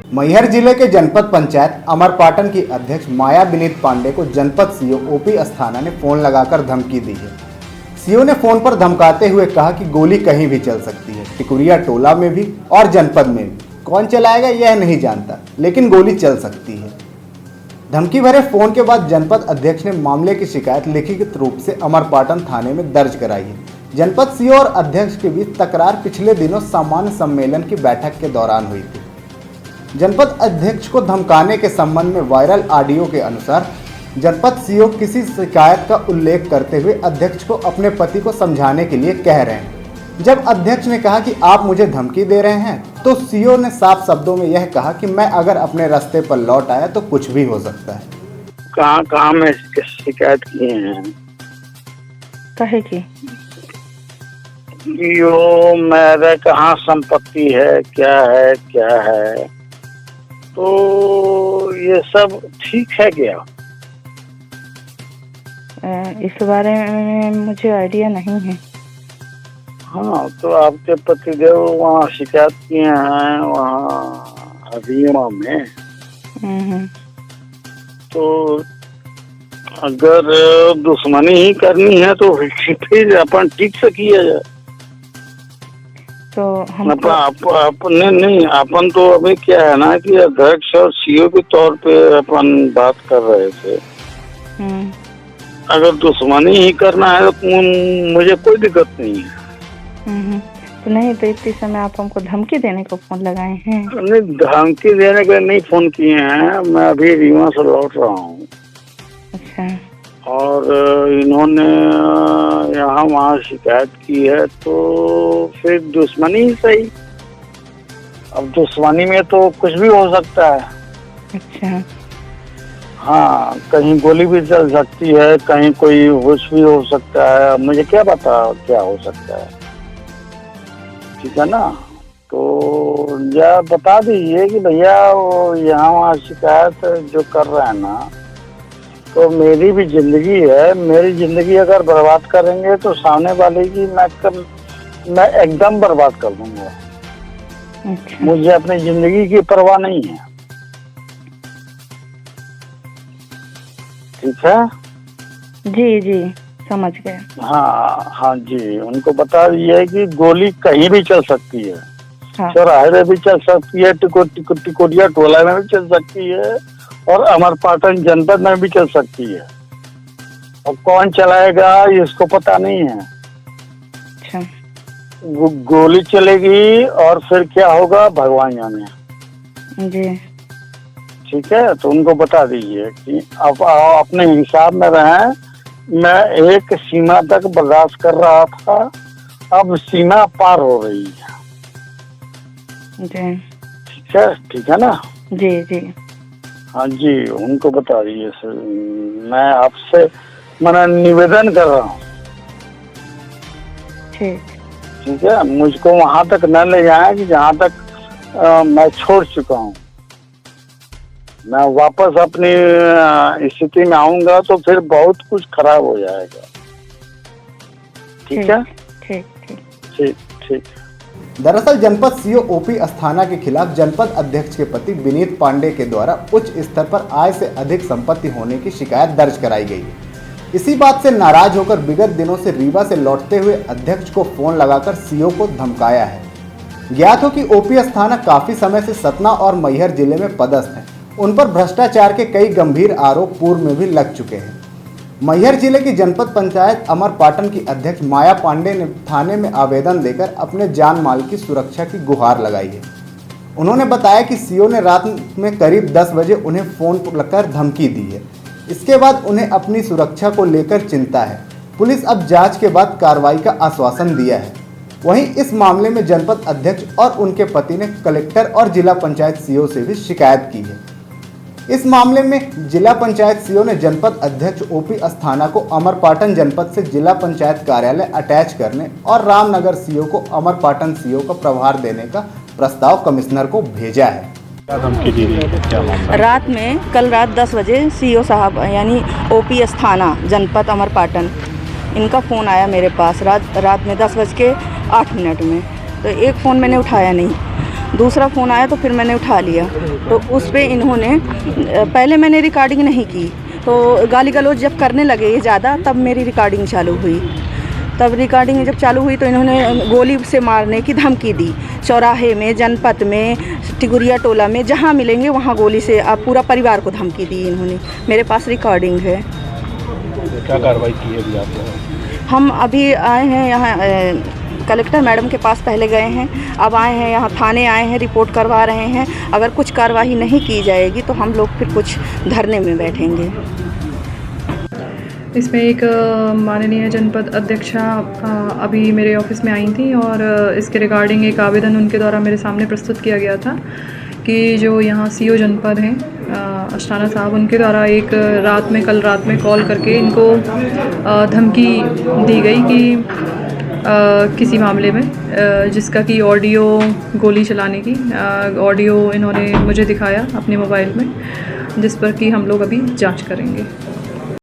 मैहर जिले के जनपद पंचायत अमरपाटन की अध्यक्ष माया विनीत पांडे को जनपद सीओ ओपी अस्थाना ने फोन लगाकर धमकी दी है। सीओ ने फोन पर धमकाते हुए कहा कि गोली कहीं भी चल सकती है, टिकुरिया टोला में भी और जनपद में भी। कौन चलाएगा यह नहीं जानता, लेकिन गोली चल सकती है। धमकी भरे फोन के बाद जनपद अध्यक्ष ने मामले की शिकायत लिखित रूप से अमरपाटन थाने में दर्ज कराई है। जनपद सीओ और अध्यक्ष के बीच तकरार पिछले दिनों सामान्य सम्मेलन की बैठक के दौरान हुई थी। जनपद अध्यक्ष को धमकाने के संबंध में वायरल ऑडियो के अनुसार जनपद सीओ किसी शिकायत का उल्लेख करते हुए अध्यक्ष को अपने पति को समझाने के लिए कह रहे हैं। जब अध्यक्ष ने कहा कि आप मुझे धमकी दे रहे हैं, तो सीओ ने साफ शब्दों में यह कहा कि मैं अगर अपने रास्ते पर लौट आया तो कुछ भी हो सकता है। कहाँ में शिकायत किए हैं? कहे की यो मेरे कहाँ संपत्ति है, क्या है, तो ये सब ठीक है क्या? इस बारे में मुझे आइडिया नहीं है। हाँ, तो आपके पतिदेव वहाँ शिकायत किए हैं, वहाँ हरियाणा में। तो अगर दुश्मनी ही करनी है तो फिर अपन ठीक से किया जाए। तो हम अपने नहीं, अपन तो अभी क्या है ना कि अध्यक्ष और सीओ के तौर पे अपन बात कर रहे थे। अगर दुश्मनी ही करना है तो मुझे कोई दिक्कत नहीं है। तो नहीं, तो इतने समय आप हमको धमकी देने को फोन लगाए हैं? नहीं, धमकी देने के नहीं फोन किए हैं। मैं अभी रीवा से लौट रहा हूँ। अच्छा। और इन्होंने यहाँ वहाँ शिकायत की है, तो फिर दुश्मनी ही सही। अब दुश्मनी में तो कुछ भी हो सकता है। अच्छा। हाँ, कहीं गोली भी चल सकती है, कहीं कोई होश भी हो सकता है। मुझे क्या पता क्या हो सकता है, ठीक है ना? तो या बता दीजिए कि भैया वो यहाँ वहाँ शिकायत जो कर रहे हैं ना, तो मेरी भी जिंदगी है। मेरी जिंदगी अगर बर्बाद करेंगे तो सामने वाले की मैं एकदम बर्बाद कर दूंगा। अच्छा। मुझे अपनी जिंदगी की परवाह नहीं है, ठीक है? जी जी, समझ गए। हाँ जी, उनको बता दिए कि गोली कहीं भी चल सकती है। हाँ। चौराहे में भी चल सकती है, टिकोटिया टोला में भी चल सकती है, और अमरपाटन जनपद में भी चल सकती है। और कौन चलाएगा इसको पता नहीं है। अच्छा। गोली चलेगी और फिर क्या होगा भगवान जाने। जी। ठीक है, तो उनको बता दीजिए कि आप अपने हिसाब में रहें। मैं एक सीमा तक बर्दाश्त कर रहा था, अब सीमा पार हो रही है। जी। ठीक है ना? जी जी। हाँ जी, उनको बता दीजिए सर। मैं आपसे निवेदन कर रहा हूँ, ठीक है? मुझको वहां तक न ले जाए कि जहाँ तक मैं छोड़ चुका हूँ। मैं वापस अपनी स्थिति में आऊंगा तो फिर बहुत कुछ खराब हो जाएगा। ठीक है? ठीक ठीक ठीक ठीक। दरअसल जनपद सीओ ओपी अस्थाना के खिलाफ जनपद अध्यक्ष के पति विनीत पांडे के द्वारा उच्च स्तर पर आय से अधिक संपत्ति होने की शिकायत दर्ज कराई गई है। इसी बात से नाराज होकर विगत दिनों से रीवा से लौटते हुए अध्यक्ष को फोन लगाकर सीओ को धमकाया है। ज्ञात हो कि ओपी अस्थाना काफी समय से सतना और मैहर जिले में पदस्थ हैं। उन पर भ्रष्टाचार के कई गंभीर आरोप पूर्व में भी लग चुके हैं। मैहर जिले की जनपद पंचायत अमरपाटन की अध्यक्ष माया पांडे ने थाने में आवेदन देकर अपने जान माल की सुरक्षा की गुहार लगाई है। उन्होंने बताया कि सीओ ने रात में करीब 10 बजे उन्हें फोन कर धमकी दी है। इसके बाद उन्हें अपनी सुरक्षा को लेकर चिंता है। पुलिस अब जांच के बाद कार्रवाई का आश्वासन दिया है। वहीं इस मामले में जनपद अध्यक्ष और उनके पति ने कलेक्टर और जिला पंचायत सीओ से भी शिकायत की है। इस मामले में जिला पंचायत सीओ ने जनपद अध्यक्ष ओपी अस्थाना को अमरपाटन जनपद से जिला पंचायत कार्यालय अटैच करने और रामनगर सीओ को अमरपाटन सीओ का प्रभार देने का प्रस्ताव कमिश्नर को भेजा है। कल रात 10 बजे सीओ साहब यानी ओपी अस्थाना जनपद अमरपाटन, इनका फ़ोन आया मेरे पास रात में 10:08 में। तो एक फ़ोन मैंने उठाया नहीं, दूसरा फ़ोन आया तो फिर मैंने उठा लिया, तो उस पे इन्होंने पहले मैंने रिकॉर्डिंग नहीं की, तो गाली गलौज जब करने लगे ये ज़्यादा, तब मेरी रिकॉर्डिंग चालू हुई। तब रिकॉर्डिंग जब चालू हुई तो इन्होंने गोली से मारने की धमकी दी। चौराहे में, जनपद में, टिकुरिया टोला में, जहाँ मिलेंगे वहाँ गोली से आप पूरा परिवार को धमकी दी इन्होंने। मेरे पास रिकॉर्डिंग है। क्या कार्रवाई की है अभी आपने? हम अभी आए हैं यहाँ कलेक्टर मैडम के पास पहले गए हैं, अब आए हैं यहाँ थाने आए हैं, रिपोर्ट करवा रहे हैं। अगर कुछ कार्रवाई नहीं की जाएगी तो हम लोग फिर कुछ धरने में बैठेंगे। इसमें एक माननीय जनपद अध्यक्षा अभी मेरे ऑफिस में आई थी और इसके रिगार्डिंग एक आवेदन उनके द्वारा मेरे सामने प्रस्तुत किया गया था कि जो यहाँ सीओ जनपद हैं अस्थाना साहब, उनके द्वारा एक कल रात में कॉल करके इनको धमकी दी गई कि किसी मामले में जिसका कि ऑडियो, गोली चलाने की ऑडियो इन्होंने मुझे दिखाया अपने मोबाइल में, जिस पर कि हम लोग अभी जांच करेंगे।